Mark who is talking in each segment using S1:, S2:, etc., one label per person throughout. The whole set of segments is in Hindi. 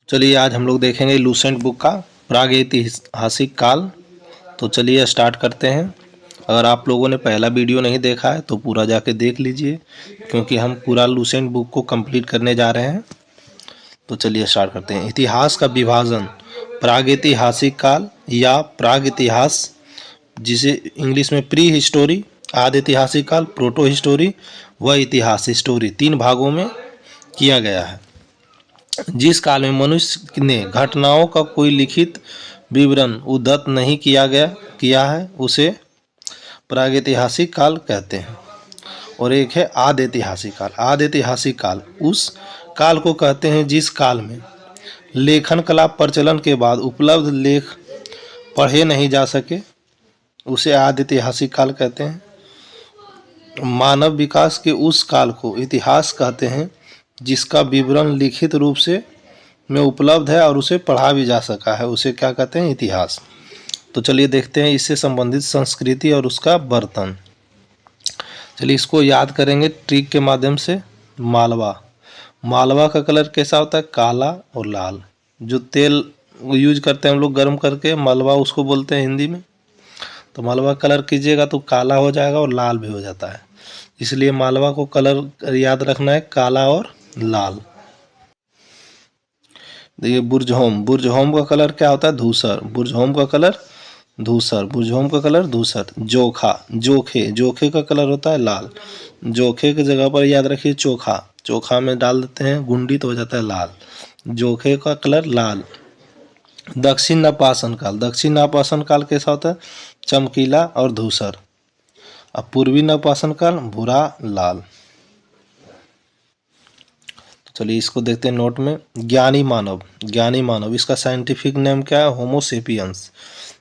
S1: चलिए आज हम लोग देखेंगे लूसेंट बुक का प्रागैतिहासिक काल। तो चलिए स्टार्ट करते हैं। अगर आप लोगों ने पहला वीडियो नहीं देखा है तो पूरा जाके देख लीजिए, क्योंकि हम पूरा लूसेंट बुक को कंप्लीट करने जा रहे हैं। तो चलिए स्टार्ट करते हैं। इतिहास का विभाजन, प्रागैतिहासिक काल या प्राग इतिहास, जिसे इंग्लिश में प्री हिस्टोरी, आदि ऐतिहासिक काल, प्रोटो हिस्टोरी व इतिहास हिस्टोरी, 3 भागों में किया गया है। जिस काल में मनुष्य ने घटनाओं का कोई लिखित विवरण उद्धृत नहीं किया है उसे प्रागैतिहासिक काल कहते हैं। और एक है आदि ऐतिहासिक काल। आदि ऐतिहासिक काल उस काल को कहते हैं जिस काल में लेखन कला प्रचलन के बाद उपलब्ध लेख पढ़े नहीं जा सके, उसे आदि ऐतिहासिक काल कहते हैं। मानव विकास के उस काल को इतिहास कहते हैं जिसका विवरण लिखित रूप से में उपलब्ध है और उसे पढ़ा भी जा सका है, उसे क्या कहते हैं? इतिहास। तो चलिए देखते हैं इससे संबंधित संस्कृति और उसका बर्तन। चलिए इसको याद करेंगे ट्रिक के माध्यम से। मालवा, मालवा का कलर कैसा होता है? काला और लाल। जो तेल यूज करते हैं हम लोग गर्म करके, मालवा उसको बोलते हैं हिंदी में। तो मालवा कलर कीजिएगा तो काला हो जाएगा और लाल भी हो जाता है, इसलिए मालवा को कलर याद रखना है, काला और लाल। देखिए बुर्जहोम, बुर्जहोम का कलर क्या होता है? धूसर। बुर्जहोम का कलर धूसर, बुर्जहोम का कलर धूसर। जोखा, जोखे, जोखे का कलर होता है लाल। जोखे की जगह पर याद रखिए चोखा, चोखा में डाल देते हैं गुंडी तो हो जाता है लाल। जोखे का कलर लाल। दक्षिण नपाषण काल, दक्षिण नपाषण काल कैसा होता है? चमकीला और धूसर। अब पूर्वी नवपाषाण काल भूरा लाल। तो चलिए इसको देखते हैं नोट में। ज्ञानी मानव, ज्ञानी मानव इसका साइंटिफिक नेम क्या है? होमो सेपियंस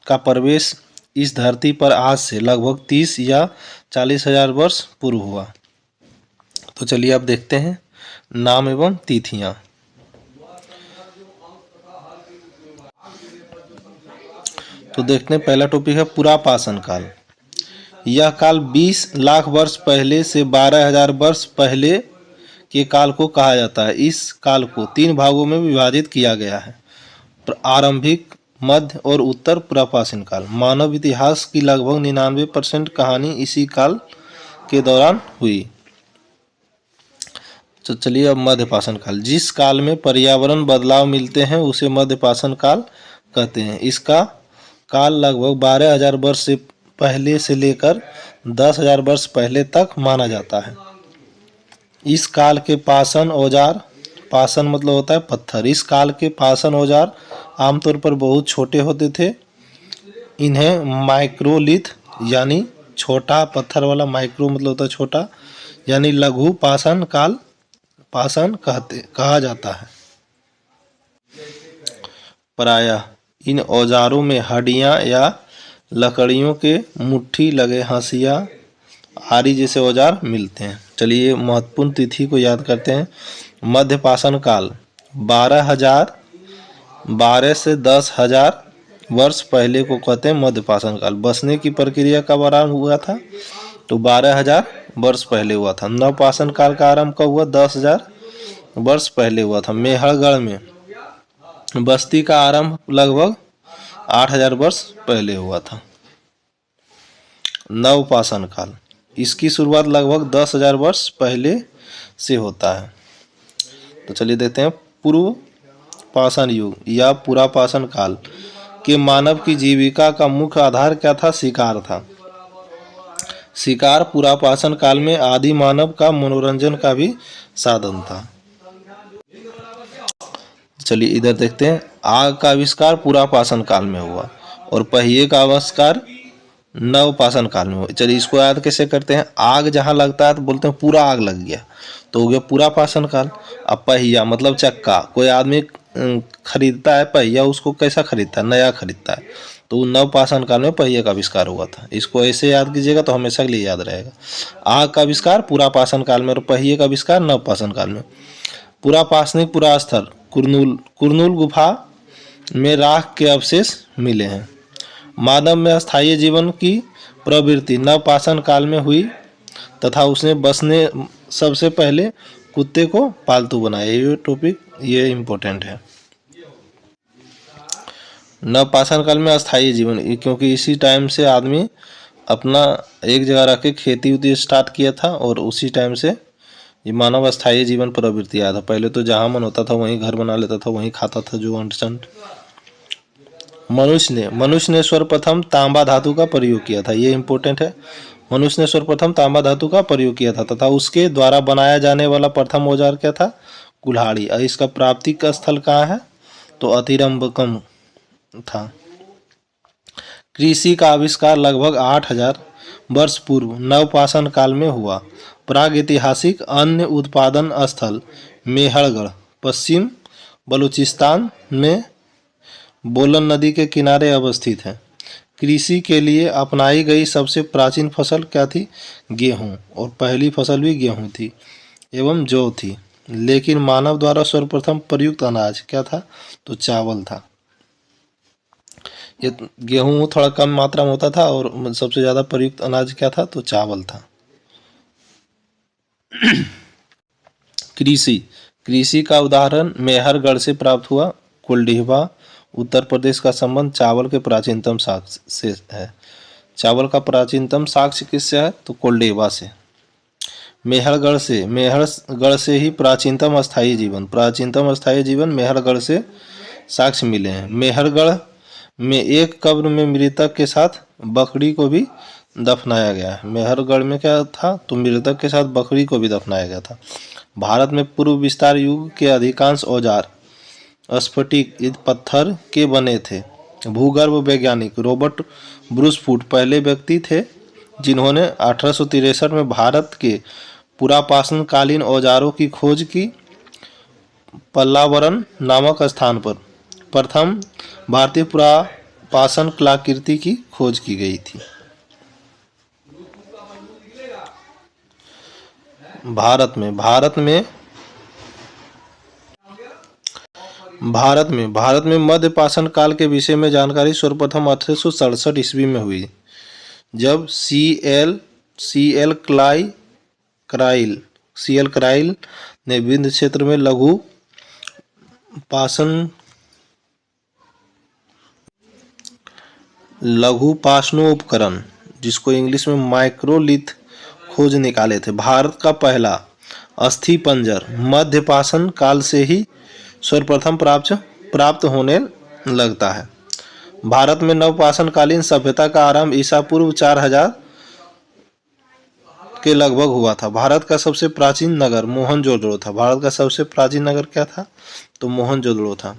S1: का प्रवेश इस धरती पर आज से लगभग 30 या 40 हजार वर्ष पूर्व हुआ। तो चलिए अब देखते हैं नाम एवं तिथियां। तो देखते हैं पहला टॉपिक है पुरापाषाण काल। यह काल 20 लाख वर्ष पहले से 12,000 वर्ष पहले के काल को कहा जाता है। इस काल को 3 भागों में विभाजित किया गया है, आरंभिक, मध्य और उत्तर पुरापाषाण काल। मानव इतिहास की लगभग 99% कहानी इसी काल के दौरान हुई। तो चलिए अब मध्यपाषाण काल। जिस काल में पर्यावरण बदलाव मिलते हैं उसे मध्यपाषाण काल कहते हैं। इसका काल लगभग 12,000 वर्ष से पहले से लेकर 10,000 वर्ष पहले तक माना जाता है। इस काल के पाषाण औजार, पाषाण मतलब होता है पत्थर, इस काल के पाषाण औजार आमतौर पर बहुत छोटे होते थे। इन्हें माइक्रोलिथ यानी छोटा पत्थर वाला, माइक्रो मतलब होता है छोटा, यानी लघु पाषाण काल पाषाण कहा जाता है। प्रायः इन औजारों में हड्डियां या लकड़ियों के मुट्ठी लगे हंसिया, आरी जैसे औजार मिलते हैं। चलिए महत्वपूर्ण तिथि को याद करते हैं। मध्यपाषाण काल 12 से 10,000 वर्ष पहले को कहते हैं मध्यपाषाण काल। बसने की प्रक्रिया कब आरंभ हुआ था? तो 12,000 वर्ष पहले हुआ था। नवपाषाण काल का आरंभ कब हुआ? 10,000 वर्ष पहले हुआ था। मेहरगढ़ में बस्ती का आरंभ लगभग 8,000 वर्ष पहले हुआ था। नवपाषाण काल, इसकी शुरुआत लगभग 10,000 वर्ष पहले से होता है। तो चलिए देखते हैं पूर्व पाषाण युग या पुरापाषाण काल के मानव की जीविका का मुख्य आधार क्या था? शिकार था। शिकार पुरापाषाण काल में आदि मानव का मनोरंजन का भी साधन था। चलिए इधर देखते हैं। आग का आविष्कार पुरापाषाण काल में हुआ और पहिए का आविष्कार नवपाषाण काल में हुआ। चलिए इसको याद कैसे करते हैं? आग जहाँ लगता है तो बोलते हैं पूरा आग लग गया, तो हो गया पुरापाषाण काल। अब पहिया मतलब चक्का, कोई आदमी खरीदता है पहिया, उसको कैसा खरीदता है? नया खरीदता है, तो नवपाषाण काल में पहिए का आविष्कार हुआ था। इसको ऐसे याद कीजिएगा तो हमेशा के लिए याद रहेगा। आग का आविष्कार पुरापाषाण काल में और पहिए का आविष्कार नवपाषाण काल में। पुरापाषाणिक पुरास्थल कुरनूल, कुरनूल गुफा में राख के अवशेष मिले हैं। मानव में अस्थायी जीवन की प्रवृत्ति नवपाषाण काल में हुई तथा उसने बसने सबसे पहले कुत्ते को पालतू बनाया। ये टॉपिक ये इम्पोर्टेंट है। नवपाषाण काल में अस्थायी जीवन, क्योंकि इसी टाइम से आदमी अपना एक जगह रख के खेती उती स्टार्ट किया था और उसी टाइम से ये मानव अस्थायी जीवन प्रवृत्ति आया था। पहले तो जहाँ मन होता था वहीं घर बना लेता था, वहीं खाता था जो अंट। मनुष्य ने सर्वप्रथम तांबा धातु का प्रयोग किया था, ये इंपॉर्टेंट है। मनुष्य ने सर्वप्रथम तांबा धातु का प्रयोग किया था तथा उसके द्वारा बनाया जाने वाला प्रथम औजार क्या था? कुल्हाड़ी। और इसका प्राप्तिक स्थल कहाँ है? तो अतिरंबकम था। कृषि का आविष्कार लगभग 8000 वर्ष पूर्व नवपाषाण काल में हुआ। प्रागैतिहासिक अन्य उत्पादन स्थल मेहरगढ़ पश्चिम बलूचिस्तान में बोलन नदी के किनारे अवस्थित है। कृषि के लिए अपनाई गई सबसे प्राचीन फसल क्या थी? गेहूं, और पहली फसल भी गेहूं थी एवं जौ थी। लेकिन मानव द्वारा सर्वप्रथम प्रयुक्त अनाज क्या था? तो चावल था। ये गेहूं थोड़ा कम मात्रा में होता था और सबसे ज़्यादा प्रयुक्त अनाज क्या था? तो चावल था। कृषि का उदाहरण मेहरगढ़ से प्राप्त हुआ। कुलडीहवा उत्तर प्रदेश का संबंध चावल के प्राचीनतम साक्ष्य से है। चावल का प्राचीनतम साक्ष्य किससे है? तो कोल्डेवा से। मेहरगढ़ से ही प्राचीनतम स्थायी जीवन मेहरगढ़ से साक्ष्य मिले हैं। मेहरगढ़ में एक कब्र में मृतक के साथ बकरी को भी दफनाया गया है। मेहरगढ़ में क्या था? तो मृतक के साथ बकरी को भी दफनाया गया था। भारत में पूर्व विस्तार युग के अधिकांश औजार स्फटिक पत्थर के बने थे। भूगर्भ वैज्ञानिक रॉबर्ट ब्रूसफुट पहले व्यक्ति थे जिन्होंने 1863 में भारत के पुरापाषाण कालीन औजारों की खोज की। पल्लावरन नामक स्थान पर प्रथम भारतीय पुरापाषाण कलाकृति की खोज की गई थी। भारत में मध्य पाषाण काल के विषय में जानकारी सर्वप्रथम 1867 ईस्वी में हुई, जब सी एल क्राइल ने विंध्य क्षेत्र में लघु पाषाणोपकरण जिसको इंग्लिश में माइक्रोलिथ खोज निकाले थे। भारत का पहला अस्थि पंजर मध्य पाषाण काल से ही सर्वप्रथम प्राप्त होने लगता है। भारत में नवपाषाण कालीन सभ्यता का आरंभ ईसा पूर्व 4000 के लगभग हुआ था। भारत का सबसे प्राचीन नगर मोहनजोदड़ो था। भारत का सबसे प्राचीन नगर क्या था? तो मोहनजोदड़ो था।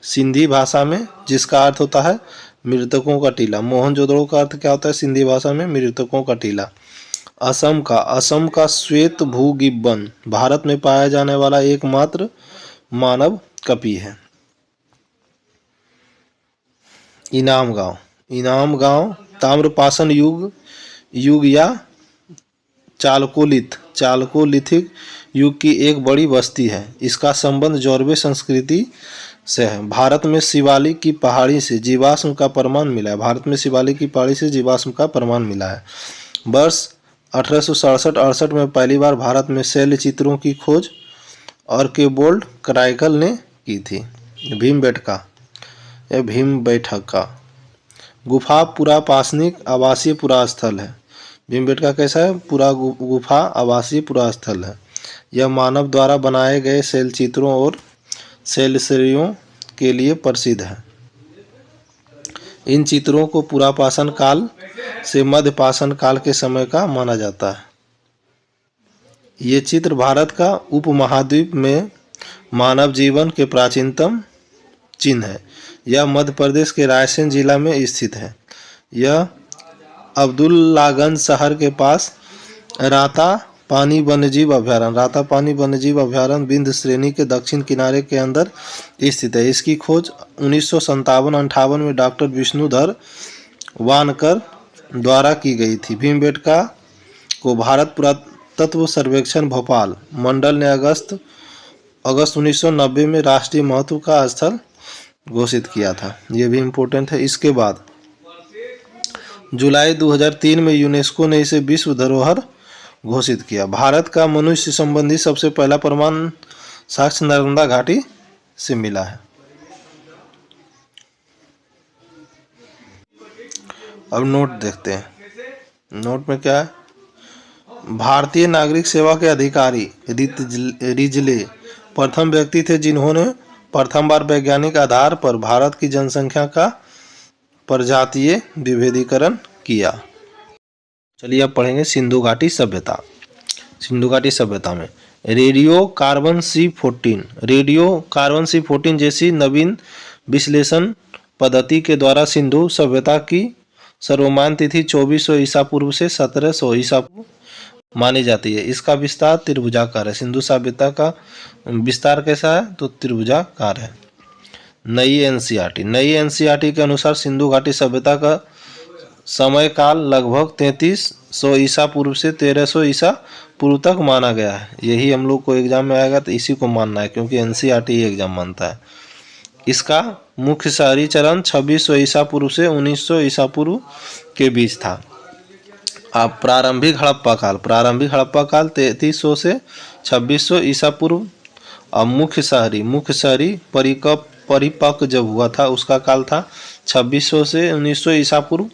S1: सिंधी भाषा में जिसका अर्थ होता है मृतकों का टीला। मोहनजोदड़ो का अर्थ क्या होता है सिंधी भाषा में? मृतकों का टीला। असम का श्वेत भूगिब्बन भारत में पाया जाने वाला एकमात्र मानव कपि है। इनाम गांव ताम्रपाषाण युग या चालकोलिथिक युग की एक बड़ी बस्ती है। इसका संबंध जॉर्वे संस्कृति से है। भारत में शिवालिक की पहाड़ी से जीवाश्म का प्रमाण मिला है। वर्ष 1867-68 में पहली बार भारत में शैल चित्रों की खोज आर्केबोल्ड क्राइकल ने की थी। भीमबेटका गुफा पुरापाषाणिक आवासीय पुरास्थल है। भीमबेटका कैसा है? पूरा गुफा आवासीय पुरास्थल है। यह मानव द्वारा बनाए गए शैल चित्रों और शैलश्रेयों के लिए प्रसिद्ध है। इन चित्रों को पुरापाषाण काल से मध्य पाषाण काल के समय का माना जाता है। ये चित्र भारत का उपमहाद्वीप में मानव जीवन के प्राचीनतम चिन्ह है। यह मध्य प्रदेश के रायसेन जिला में स्थित है। यह अब्दुल्लागंज शहर के पास राता पानी वन्यजीव अभ्यारण्य विंध्य श्रेणी के दक्षिण किनारे के अंदर स्थित है। इसकी खोज 1957-58 में डॉक्टर विष्णुधर वानकर द्वारा की गई थी। भीमबेटका को भारत पुरातत्व सर्वेक्षण भोपाल मंडल ने अगस्त 1990 में राष्ट्रीय महत्व का स्थल घोषित किया था। ये भी इम्पोर्टेंट है। इसके बाद जुलाई 2003 में यूनेस्को ने इसे विश्व धरोहर घोषित किया। भारत का मनुष्य संबंधी सबसे पहला प्रमाण साक्ष्य नर्मदा घाटी से मिला है। अब नोट देखते हैं। नोट में क्या है? भारतीय नागरिक सेवा के अधिकारी रिजले प्रथम व्यक्ति थे जिन्होंने प्रथम बार वैज्ञानिक आधार पर भारत की जनसंख्या का प्रजातीय विभेदीकरण किया। चलिए अब पढ़ेंगे सिंधु घाटी सभ्यता। सिंधु घाटी सभ्यता में रेडियो कार्बन C14 जैसी नवीन विश्लेषण पद्धति के द्वारा सिंधु सभ्यता की सर्वमान्य तिथि 2400 ईसा पूर्व से 1700 ईसा पूर्व मानी जाती है। इसका विस्तार त्रिभुजाकार है। सिंधु सभ्यता का विस्तार कैसा है? तो त्रिभुजाकार है। नई एनसीईआरटी के अनुसार सिंधु घाटी सभ्यता का समय काल लगभग 3300 ईसा पूर्व से 1300 ईसा पूर्व तक माना गया है। यही हम लोग को एग्जाम में आएगा तो इसी को मानना है, क्योंकि एनसीईआरटी एग्जाम मानता है। इसका मुख्य शहरी चरण 2600 ईसा पूर्व से 1900 ईसा पूर्व के बीच था। अब प्रारंभिक हड़प्पा काल 3300 से 2600 ईसा पूर्व। अब मुख्य शहरी परिपक्व जब हुआ था उसका काल था 2600 से 1900 ईसा पूर्व,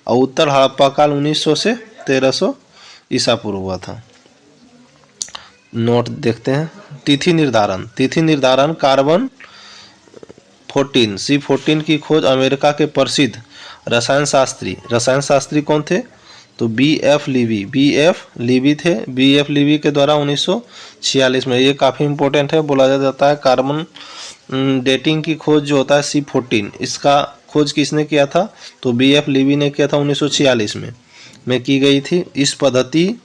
S1: और उत्तर हड़प्पा काल 1900 से 1300 ईसा पूर्व हुआ था। नोट देखते हैं। तिथि निर्धारण कार्बन 14 C14 की खोज अमेरिका के प्रसिद्ध रसायन शास्त्री कौन थे? तो BF लीवी थे। BF लीवी के द्वारा 1946 में, ये काफ़ी इंपॉर्टेंट है, बोला जाता है कार्बन डेटिंग की खोज जो होता है C14, इसका खोज किसने किया था? तो BF लीवी ने किया था 1946 में की गई थी। इस पद्धति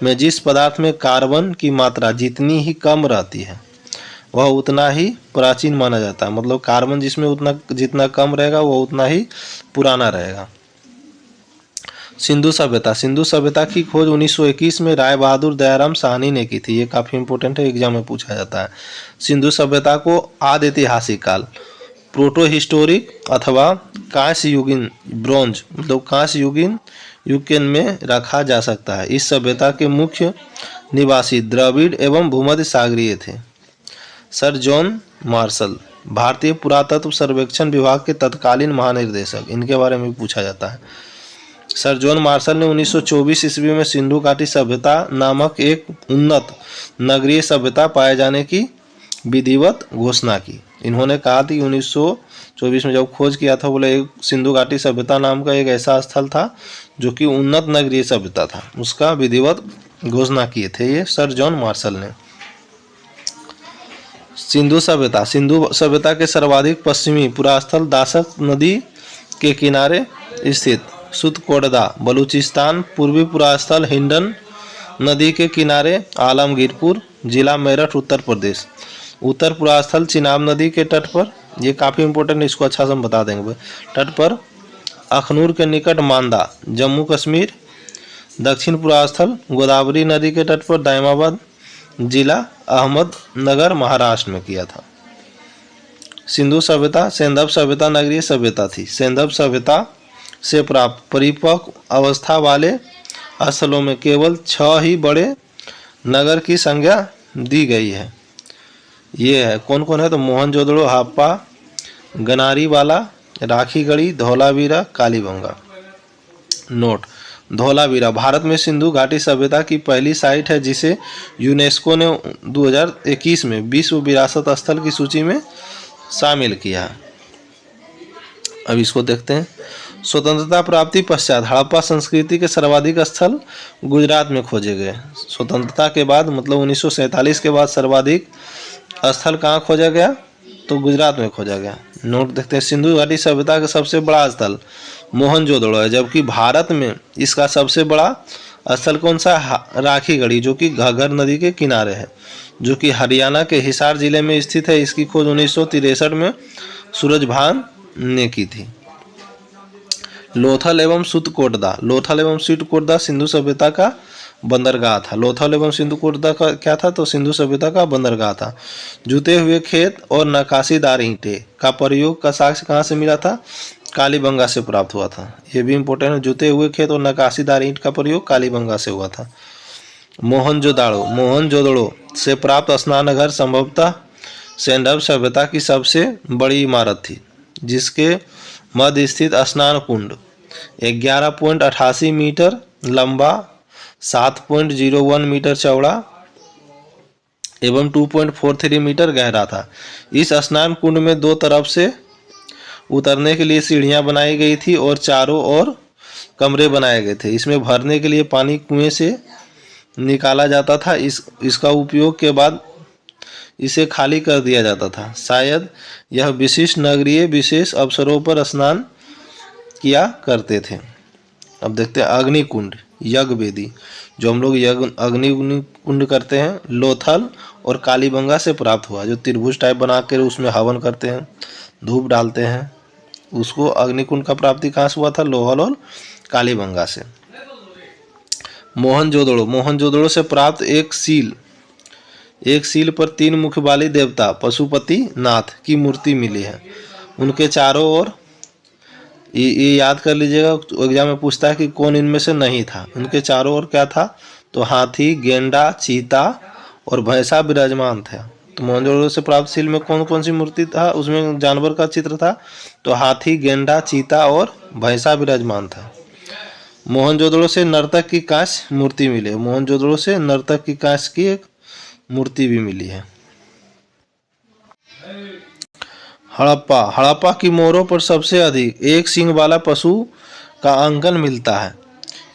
S1: में जिस पदार्थ में कार्बन की मात्रा जितनी ही कम रहती है वह उतना ही प्राचीन माना जाता है। मतलब कार्बन जिसमें जितना कम रहेगा वह उतना ही पुराना रहेगा। सिंधु सभ्यता की खोज 1921 में राय बहादुर दयाराम साहनी ने की थी। ये काफ़ी इंपॉर्टेंट है, एग्जाम में पूछा जाता है। सिंधु सभ्यता को आदि ऐतिहासिक काल, प्रोटो हिस्टोरिक अथवा कांस्य युगीन ब्रॉन्ज मतलब कांस्य युगीन युग में रखा जा सकता है। इस सभ्यता के मुख्य निवासी द्रविड़ एवं भूमध्य सागरीय थे। सर जॉन मार्शल भारतीय पुरातत्व सर्वेक्षण विभाग के तत्कालीन महानिर्देशक, इनके बारे में पूछा जाता है। सर जॉन मार्शल ने 1924 ईस्वी में सिंधु घाटी सभ्यता नामक एक उन्नत नगरीय सभ्यता पाए जाने की विधिवत घोषणा की। इन्होंने कहा थी 1924 में जब खोज किया था, बोले एक सिंधु घाटी सभ्यता नाम का एक ऐसा स्थल था जो कि उन्नत नगरीय सभ्यता था, उसका विधिवत घोषणा किए थे ये सर जॉन मार्शल ने। सिंधु सभ्यता के सर्वाधिक पश्चिमी पुरास्थल दासक नदी के किनारे स्थित सुतकोटदा बलूचिस्तान, पूर्वी पुरास्थल हिंडन नदी के किनारे आलमगीरपुर जिला मेरठ उत्तर प्रदेश, उत्तर पुरास्थल चिनाब नदी के तट पर, ये काफ़ी इंपॉर्टेंट, इसको अच्छा से हम बता देंगे, तट पर अखनूर के निकट मांदा जम्मू कश्मीर, दक्षिण पुरास्थल गोदावरी नदी के तट पर दायमाबाद जिला अहमदनगर महाराष्ट्र में किया था। सिंधु सभ्यता सेंधव सभ्यता नगरीय सभ्यता थी। सेंधव सभ्यता से प्राप्त परिपक्व अवस्था वाले स्थलों में केवल 6 ही बड़े नगर की संज्ञा दी गई है। ये है कौन कौन है? तो मोहनजोदड़ो, हड़प्पा, गनारीवाला, राखीगढ़ी, धौलावीरा, कालीबंगा। नोट, धौलावीरा भारत में सिंधु घाटी सभ्यता की पहली साइट है जिसे यूनेस्को ने 2021 में विश्व विरासत स्थल की सूची में शामिल किया। अब इसको देखते हैं। स्वतंत्रता प्राप्ति पश्चात हड़प्पा संस्कृति के सर्वाधिक स्थल गुजरात में खोजे गए। स्वतंत्रता के बाद मतलब 1947 के बाद सर्वाधिक स्थल कहाँ खोजा गया? तो गुजरात में खोजा गया। नोट देखते हैं। सिंधु घाटी सभ्यता का सबसे बड़ा स्थल मोहनजोदड़ो है, जबकि भारत में इसका सबसे बड़ा स्थल कौन सा? राखीगढ़ी, जो कि घग्गर नदी के किनारे है, जो कि हरियाणा के हिसार जिले में स्थित है। इसकी खोज 1963 में सूरजभान ने की थी। लोथल एवं सुतकोटदा सिंधु सभ्यता का बंदरगाह था। लोथल एवं सिंधुकोटदा का क्या था? तो सिंधु सभ्यता का बंदरगाह था। जुते हुए खेत और नक्काशीदार ईंटें का प्रयोग का साक्ष्य कहाँ से मिला था? कालीबंगा से प्राप्त हुआ था। ये भी इंपॉर्टेंट है। जुते हुए खेत और नक्काशीदार ईंट का प्रयोग कालीबंगा से हुआ था। मोहनजोदड़ो से प्राप्त स्नानघर संभवतः सेंधव सभ्यता की सबसे बड़ी इमारत थी, जिसके मध्य स्थित स्नान कुंड 11.88 मीटर लंबा, 7.01 मीटर चौड़ा एवं 2.43 मीटर गहरा था। इस स्नान कुंड में दो तरफ से उतरने के लिए सीढ़ियां बनाई गई थी और चारों ओर कमरे बनाए गए थे। इसमें भरने के लिए पानी कुएं से निकाला जाता था। इसका उपयोग के बाद इसे खाली कर दिया जाता था। शायद यह विशिष्ट नगरीय विशेष अवसरों पर स्नान किया करते थे। अब देखते हैं अग्निकुंड, यज्ञ वेदी, जो हम लोग यज्ञ अग्नि कुंड करते हैं, लोथल और कालीबंगा से प्राप्त हुआ। जो त्रिभुज टाइप बना कर उसमें हवन करते हैं, धूप डालते हैं, उसको अग्निकुंड का प्राप्ति कहाँ से हुआ था? लोहल और कालीबंगा से। मोहनजोदड़ो, मोहनजोदड़ो से प्राप्त एक सील पर 3 मुख वाली देवता पशुपति नाथ की मूर्ति मिली है। उनके चारों ओर, ये याद कर लीजिएगा, एग्जाम में पूछता है कि कौन इनमें से नहीं था। उनके चारों ओर क्या था? तो हाथी, गेंडा, चीता और भैंसा विराजमान था। तो मोहनजोदड़ो से प्राप्त सील में कौन कौन सी मूर्ति था? उसमें जानवर का चित्र था, तो हाथी, गेंडा, चीता और भैंसा विराजमान था। मोहनजोदड़ो से नर्तक की कांस्य मूर्ति मिली है। मोहनजोदड़ो से नर्तक की कांस्य की एक मूर्ति भी मिली है। हड़प्पा की मोहरों पर सबसे अधिक एक सींग वाला पशु का अंकन मिलता है।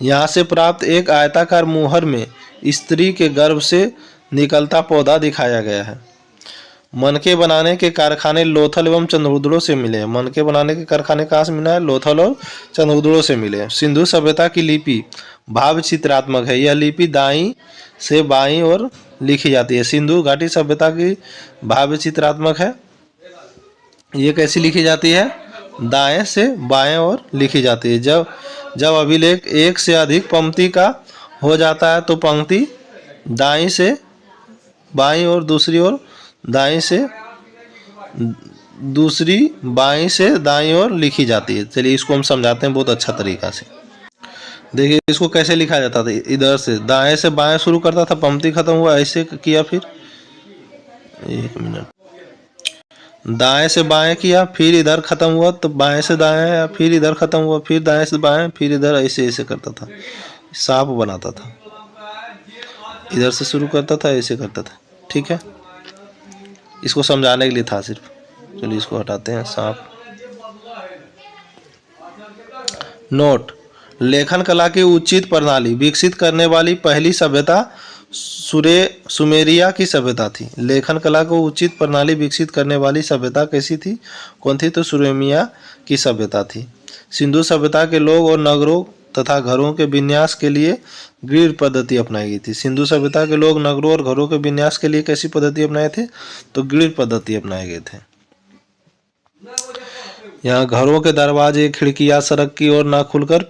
S1: यहाँ से प्राप्त एक आयताकार मोहर में स्त्री के गर्भ से निकलता पौधा दिखाया गया है। मनके बनाने के कारखाने लोथल एवं चंद्रहुदड़ो से मिले हैं। मनके बनाने के कारखाने कहाँ से मिला है? लोथल और चंद्रहुदड़ो से मिले हैं। सिंधु सभ्यता की लिपि भाव चित्रात्मक है। यह लिपि दाईं से बाईं ओर लिखी जाती है। सिंधु घाटी सभ्यता की भाव चित्रात्मक है। ये कैसी लिखी जाती है? दाएं से बाएं ओर लिखी जाती है। जब अभिलेख एक से अधिक पंक्ति का हो जाता है तो पंक्ति दाईं से बाईं और दूसरी ओर दाईं से बाईं से दाईं ओर लिखी जाती है। चलिए इसको हम समझाते हैं बहुत अच्छा तरीका से। देखिए इसको कैसे लिखा जाता था। इधर से दाएं से बाएं शुरू करता था, पंक्ति खत्म हुआ, ऐसे किया, फिर 1 मिनट, दाएं से बाएं किया, फिर इधर खत्म हुआ तो बाएं से दाएं आया, फिर इधर खत्म हुआ, फिर दाएं से बाएं, फिर इधर, ऐसे ऐसे करता था, सांप बनाता था। इधर से शुरू करता था, ऐसे करता था। ठीक है, इसको समझाने के लिए था सिर्फ। चलिए इसको हटाते हैं, सांप। नोट: लेखन कला की उचित प्रणाली विकसित करने वाली पहली सभ्यता सुमेरिया की सभ्यता थी। लेखन कला को उचित प्रणाली विकसित करने वाली सभ्यता कैसी थी? कौन थी? तो सुमेरिया की सभ्यता थी। सिंधु सभ्यता के लोग और नगरों तथा घरों के विन्यास के लिए ग्रिड पद्धति अपनाई गई थी। सिंधु सभ्यता के लोग नगरों और घरों के विन्यास के लिए कैसी पद्धति अपनाए थे? तो ग्रिड पद्धति अपनाए गए थे। यहाँ घरों के दरवाजे, खिड़कियां सड़क की ओर न खुलकर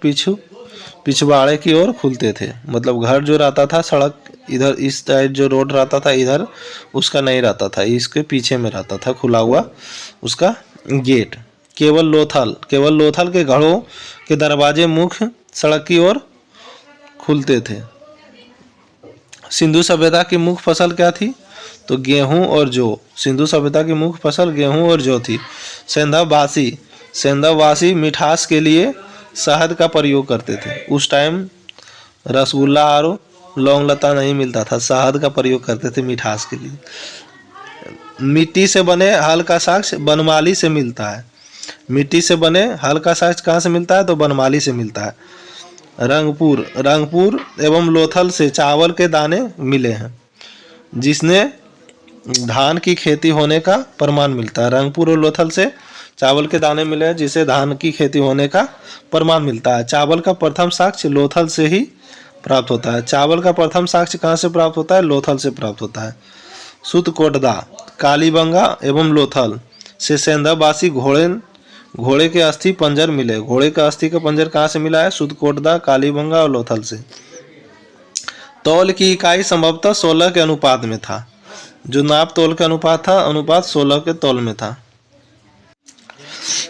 S1: पिछवाड़े की ओर खुलते थे। मतलब घर जो रहता था, सड़क इधर इस साइड जो रोड रहता था इधर, उसका नहीं रहता था, इसके पीछे में रहता था खुला हुआ उसका गेट। केवल लोथल के घरों के दरवाजे मुख्य सड़क की ओर खुलते थे। सिंधु सभ्यता की मुख्य फसल क्या थी? तो गेहूं और जौ। सिंधु सभ्यता की मुख्य फसल गेहूं और जौ थी। सेंधववासी मिठास के लिए शहद का प्रयोग करते थे। उस टाइम रसगुल्ला और लौंग लता नहीं मिलता था, शहद का प्रयोग करते थे मिठास के लिए। मिट्टी से बने हल्का साक्ष्य बनमाली से मिलता है। मिट्टी से बने हल्का साक्ष्य कहाँ से मिलता है? तो बनमाली से मिलता है। रंगपुर एवं लोथल से चावल के दाने मिले हैं, जिसने धान की खेती होने का प्रमाण मिलता है। रंगपुर और लोथल से चावल के दाने मिले हैं, जिसे धान की खेती होने का प्रमाण मिलता है। चावल का प्रथम साक्ष्य लोथल से ही प्राप्त होता है। चावल का प्रथम साक्ष्य कहाँ से प्राप्त होता है? लोथल से प्राप्त होता है। सुतकोटदा, कालीबंगा एवं लोथल से सेंधववासी घोड़े के अस्थि पंजर मिले। घोड़े का अस्थि का पंजर कहाँ से मिला है? सुतकोटदा, कालीबंगा और लोथल से। तौल की इकाई संभवतः 16 के अनुपात में था। जो नाप तौल का अनुपात था, अनुपात 16 के तौल में था।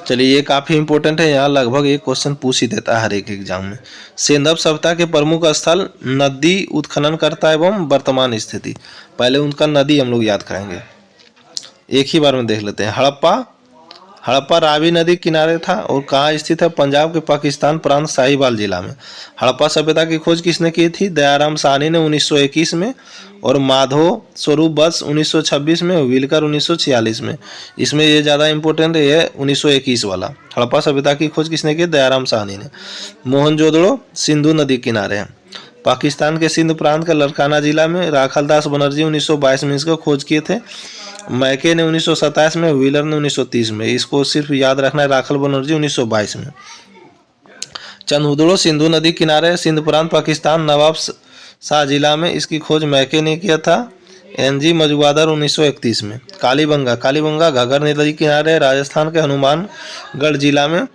S1: चलिए ये काफी इंपॉर्टेंट है, यहाँ लगभग एक क्वेश्चन पूछ ही देता है हर एक एग्जाम में। सेंधव सभ्यता के प्रमुख स्थल नदी उत्खनन करता एवं वर्तमान स्थिति। पहले उनका नदी हम लोग याद करेंगे, एक ही बार में देख लेते हैं। हड़प्पा हड़प्पा रावी नदी किनारे था और कहाँ स्थित है? पंजाब के पाकिस्तान प्रांत साहिवाल जिला में। हड़प्पा सभ्यता की खोज किसने की थी? दयाराम साहनी ने 1921 में, और माधव स्वरूप बस 1926 में, विलकर 1946 में। इसमें ये ज़्यादा इंपॉर्टेंट है, ये 1921 वाला। हड़प्पा सभ्यता की खोज किसने की? दयाराम साहनी ने। मोहनजोदड़ो सिंधु नदी किनारे है। पाकिस्तान के सिंध प्रांत का लड़काना जिला में राखालदास बनर्जी 1922 में इसको खोज किए थे। मैके ने 1927 में, व्हीलर ने 1930 में। इसको सिर्फ याद रखना है, राखल बनर्जी 1922 में। चंदहुदड़ो सिंधु नदी किनारे सिंध प्रांत पाकिस्तान नवाब शाह जिला में। इसकी खोज मैके ने किया था। एनजी मजुआदर 1931 में। कालीबंगा, कालीबंगा घग्गर नदी किनारे राजस्थान के हनुमानगढ़ जिला में।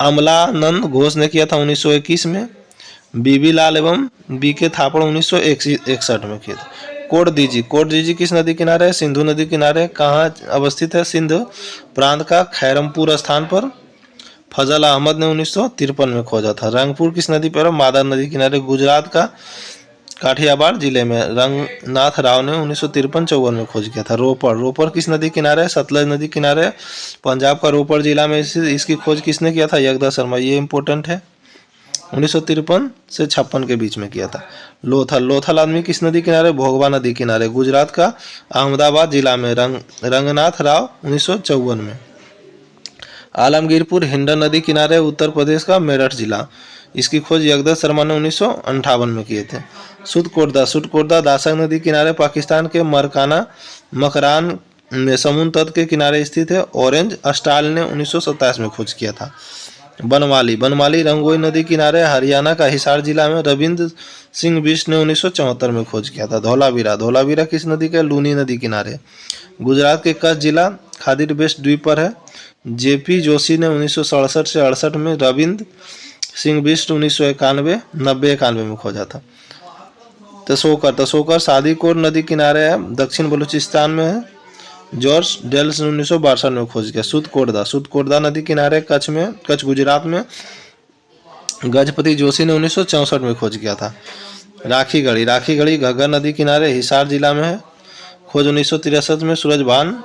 S1: अमलानंद घोष ने किया था 1921 में। बीबी लाल एवं बी के थापड़ 1961 में किए थे। कोट दीजी किस नदी किनारे है? सिंधु नदी किनारे। कहाँ अवस्थित है? सिंध प्रांत का खैरमपुर स्थान पर। फजल अहमद ने 1953 में खोजा था। रंगपुर किस नदी पर? मादर नदी किनारे। गुजरात का काठियावाड़ जिले में रंगनाथ राव ने 1953-54 में खोज किया था। रोपड़ किस नदी किनारे? सतलज नदी किनारे। पंजाब का रोपड़ जिला में इसकी खोज किसने किया था? यगदा शर्मा। ये इंपॉर्टेंट है, 1953 से 56 के बीच में किया था। लोथल आदमी किस नदी किनारे? भोगवा नदी किनारे। गुजरात का अहमदाबाद जिला में रंगनाथ राव 1954 में। आलमगीरपुर हिंडन नदी किनारे, उत्तर प्रदेश का मेरठ जिला। इसकी खोज यगदा शर्मा ने 1958 में किए थे। सुटकोटदा दासक नदी किनारे पाकिस्तान के मकरान में समुद्र तट के किनारे स्थित है। ऑरेंज अस्टाल ने 1927 में खोज किया था। बनमाली रंगोई नदी किनारे हरियाणा का हिसार जिला में। रविंद्र सिंह बिष्ट ने 1974 में खोज किया था। धौलावीरा किस नदी के? लूनी नदी किनारे। गुजरात के कच्छ जिला खादिर बेस्ट द्वीप पर है। जेपी जोशी ने 1967 से 68 में। रविंद्र सिंह बिष्ट 1991 में खोजा था। तसोकर सादीकोर नदी किनारे है, दक्षिण बलूचिस्तान में है। जॉर्ज डेल्स ने 1962 में खोज किया। सुतकोटदा नदी किनारे कच्छ गुजरात में। गजपति जोशी ने 1964 में खोज किया था। राखीगढ़ी घग्गर नदी किनारे हिसार जिला में है। खोज 1963 में सूरजभान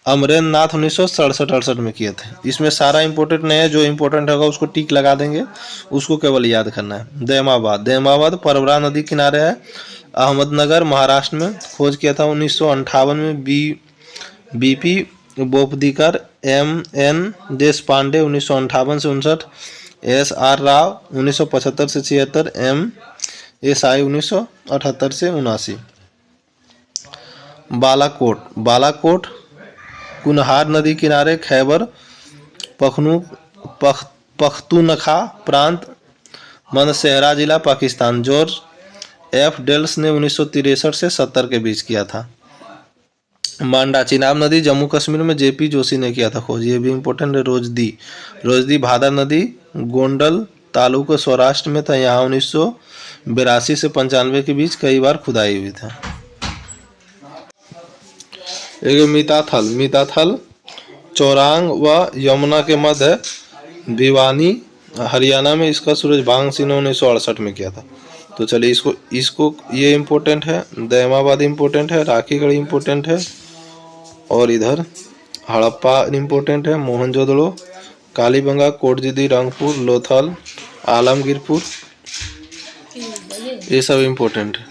S1: अमरेंद्र नाथ 1967-68 में किए थे। इसमें सारा इंपॉर्टेंट नहीं है, जो इंपॉर्टेंट होगा उसको टिक लगा देंगे, उसको केवल याद करना है। दैमाबाद परवरा नदी किनारे है, अहमदनगर महाराष्ट्र में। खोज किया था 1958 में बीपी बोपदीकर। एम.एन. देशपांडे 1958 से 59। एस.आर. राव 1975 से 76। एम.एस.आई. 1978 से 79। बालाकोट कुनहार नदी किनारे खैबर पख्तूनख्वा प्रांत मंदसहरा जिला पाकिस्तान। जॉर्ज एफ डेल्स ने 1963 से 70 के बीच किया था। मांडा चिनाब नदी जम्मू कश्मीर में। जेपी जोशी ने किया था खोज। ये भी इंपॉर्टेंट है। रोजदी भादर नदी गोंडल तालुका सौराष्ट्र में था। यहाँ 1982 से 95 के बीच कई बार खुदाई हुई था। एक मीताथल चौरांग व यमुना के मध्य भिवानी हरियाणा में। इसका सूरजभान सिंह ने 1968 में किया था। तो चलिए इसको ये इम्पोर्टेंट है। दैमाबाद इम्पोर्टेंट है। राखीगढ़ इम्पोर्टेंट है, और इधर हड़प्पा इम्पोर्टेंट है। मोहनजोदड़ो, कालीबंगा, कोटजीदी, रंगपुर, लोथल, आलमगीरपुर, ये सब इम्पोर्टेंट है।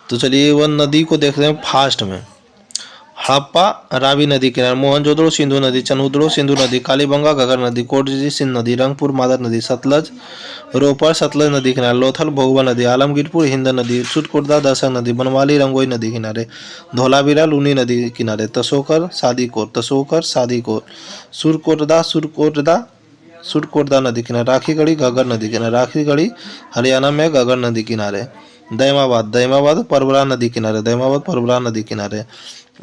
S1: तो चलिए वन नदी को देखते हैं फास्ट में। हड़प्पा रावी नदी किनारे। मोहनजोदड़ो सिंधु नदी। चंदहुदड़ो सिंधु नदी। कालीबंगा घग्गर नदी। कोटजीदी सिंध नदी। रंगपुर मादर नदी। सतलज रोपड़ सतलज नदी किनारे। लोथल भोगवा नदी। आलमगीरपुर हिंद नदी। सुटकोटदा दसक नदी। बनमाली रंगोई नदी किनारे। धौलावीरा लूनी नदी किनारे। तसोकर सादीकोर। सुरकोटदा नदी किनारे। राखीगढ़ी घग्गर नदी किनारे। राखीगढ़ी हरियाणा में घग्गर नदी किनारे। दैमाबाद परवरा नदी किनारे।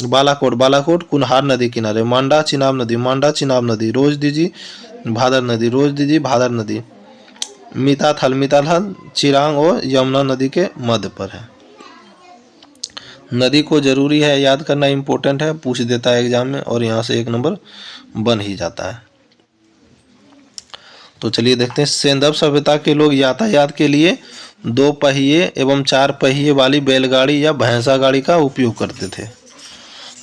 S1: बालाकोट कुनहार नदी किनारे। मांडा चिनाब नदी। रोजदीजी भादर नदी। मीताथल चिरांग और यमुना नदी के मध्य पर है। नदी को जरूरी है याद करना, इंपॉर्टेंट है, पूछ देता है एग्जाम में, और यहाँ से 1 नंबर बन ही जाता है। तो चलिए देखते हैं। सेंधव सभ्यता के लोग यातायात के लिए 2 पहिए एवं 4 पहिए वाली बैलगाड़ी या भैंसा गाड़ी का उपयोग करते थे।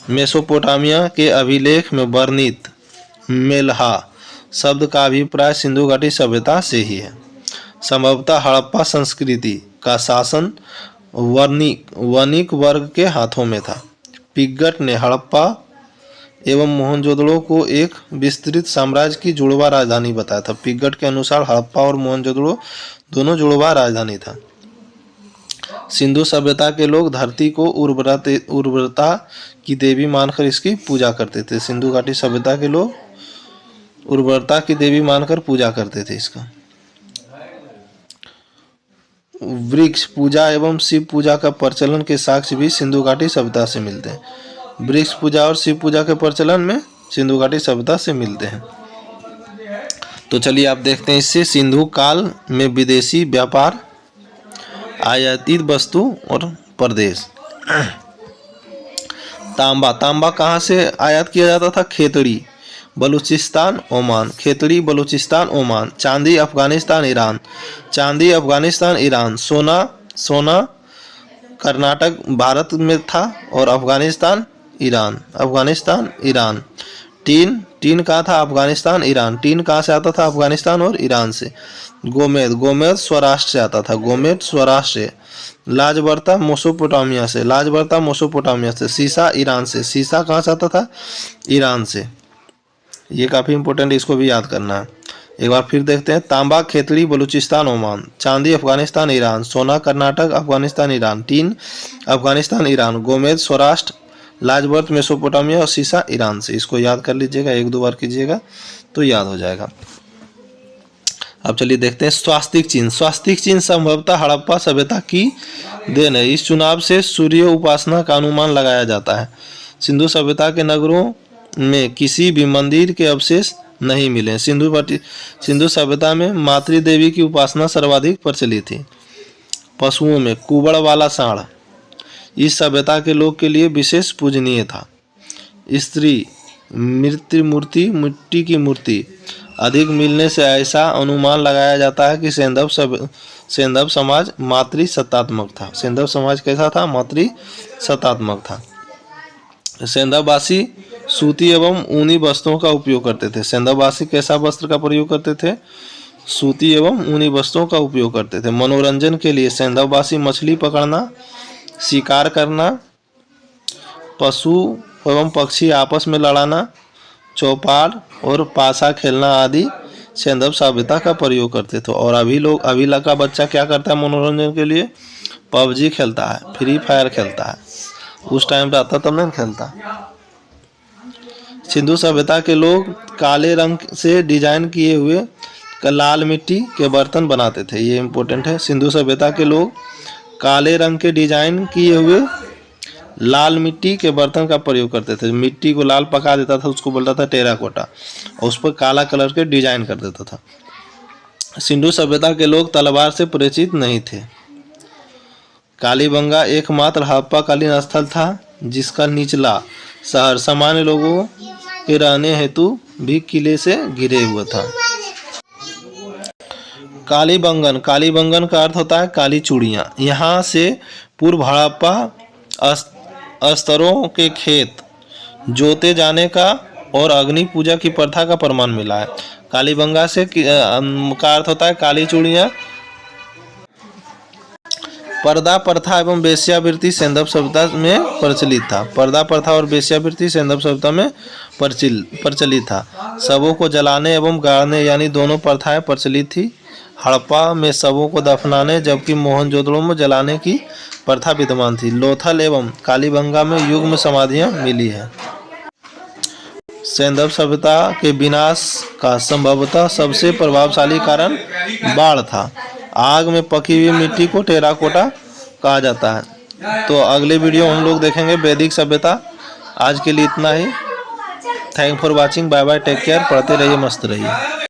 S1: मेसोपोटामिया के अभिलेख में वर्णित मेल्हा शब्द का अभिप्राय सिंधु घाटी सभ्यता से ही है। संभवतः हड़प्पा संस्कृति का शासन वणिक वर्ग के हाथों में था। पिग्गट ने हड़प्पा एवं मोहनजोदड़ो को एक विस्तृत साम्राज्य की जुड़वा राजधानी बताया था। पिग्गट के अनुसार हड़प्पा और मोहनजोदड़ो दोनों जुड़वा राजधानी था। सिंधु सभ्यता के लोग धरती को उर्वरता की देवी मानकर इसकी पूजा करते थे। सिंधु घाटी सभ्यता के लोग उर्वरता की देवी मानकर पूजा करते थे इसका। वृक्ष पूजा एवं शिव पूजा का प्रचलन के साक्ष्य भी सिंधु घाटी सभ्यता से मिलते हैं। वृक्ष पूजा और शिव पूजा के प्रचलन में सिंधु घाटी सभ्यता से मिलते हैं। तो चलिए आप देखते हैं इससे सिंधु काल में विदेशी व्यापार, आयातित वस्तु और प्रदेश। तांबा कहाँ से आयात किया जाता था? Khetri Balochistan Oman, Khetri Balochistan Oman. चांदी अफगानिस्तान ईरान, चांदी अफगानिस्तान ईरान। सोना कर्नाटक भारत में था और अफगानिस्तान ईरान। टीन कहाँ था? अफगानिस्तान ईरान। टीन कहाँ से आता था? अफगानिस्तान और ईरान से। गोमेद स्वराष्ट्र से आता था, गोमेद स्वराष्ट्र से। लाजबर्ता मेसोपोटामिया से। सीसा ईरान से, सीसा कहाँ से आता था? ईरान से। ये काफ़ी इंपॉर्टेंट, इसको भी याद करना है। एक बार फिर देखते हैं। तांबा खेतड़ी बलूचिस्तान ओमान, चांदी अफगानिस्तान ईरान, सोना Karnataka Afghanistan Iran, tin Afghanistan Iran, गोमेद स्वराष्ट्र, लाजबर्त मेसोपोटामिया और सीसा ईरान से। इसको याद कर लीजिएगा, 1-2 बार कीजिएगा तो याद हो जाएगा। अब चलिए देखते हैं स्वास्तिक चिन्ह संभवतः हड़प्पा सभ्यता की देन है। इस चुनाव से सूर्य उपासना का अनुमान लगाया जाता है। सिंधु सभ्यता के नगरों में किसी भी मंदिर के अवशेष नहीं मिले। सिंधु सभ्यता में मातृ देवी की उपासना सर्वाधिक प्रचलित थी। पशुओं में कुबड़ वाला सांड इस सभ्यता के लोग के लिए विशेष पूजनीय था। स्त्री मिट्टी की मूर्ति अधिक मिलने से ऐसा अनुमान लगाया जाता है कि सेंधव समाज मातृसत्तात्मक था। सेंधव समाज कैसा था? मातृसत्तात्मक था। सेंधववासी सूती एवं ऊनी वस्त्रों का उपयोग करते थे। सेंधववासी कैसा वस्त्र का प्रयोग करते थे? सूती एवं ऊनी वस्त्रों का उपयोग करते थे। मनोरंजन के लिए सेंधववासी मछली पकड़ना, शिकार करना, पशु एवं पक्षी आपस में लड़ाना, चौपाल और पासा खेलना आदि सेंधव सभ्यता का प्रयोग करते थे। और अभी का बच्चा क्या करता है मनोरंजन के लिए? पबजी खेलता है, फ्री फायर खेलता है। उस टाइम पे आता तब नहीं खेलता। सिंधु सभ्यता के लोग काले रंग से डिजाइन किए हुए लाल मिट्टी के बर्तन बनाते थे। ये इम्पोर्टेंट है। सिंधु सभ्यता के लोग काले रंग के डिजाइन किए हुए लाल मिट्टी के बर्तन का प्रयोग करते थे। मिट्टी को लाल पका देता था, उसको बोलता था टेराकोटा, और उस पर काला कलर के डिजाइन कर देता था। सिंधु सभ्यता के लोग तलवार से परिचित नहीं थे। कालीबंगा एकमात्र हड़प्पाकालीन स्थल था जिसका निचला शहर सामान्य लोगों के रहने हेतु भी किले से घिरे हुआ था। कालीबंगन का अर्थ होता है काली चूड़ियाँ। यहाँ से पूर्व हड़प्पा स्तरों के खेत जोते जाने का और अग्नि पूजा की प्रथा का प्रमाण मिला है। कालीबंगा से का अर्थ होता है काली चूड़ियाँ। पर्दा प्रथा एवं वेश्यावृत्ति सेंधव सभ्यता में प्रचलित था। पर्दा प्रथा और वेश्यावृत्ति सेंधव सभ्यता में प्रचलित था। शवों को जलाने एवं गाड़ने यानी दोनों प्रथाएं प्रचलित थी। हड़प्पा में शवों को दफनाने जबकि मोहनजोदड़ो में जलाने की प्रथा विद्यमान थी। लोथल एवं कालीबंगा में युग्म समाधियां मिली है। सेंधव सभ्यता के विनाश का संभवतः सबसे प्रभावशाली कारण बाढ़ था। आग में पकी हुई मिट्टी को टेराकोटा कहा जाता है। तो अगले वीडियो हम लोग देखेंगे वैदिक सभ्यता। आज के लिए इतना ही। Thank for watching. Bye bye, take care. पढ़ते रहिए, मस्त रहिए।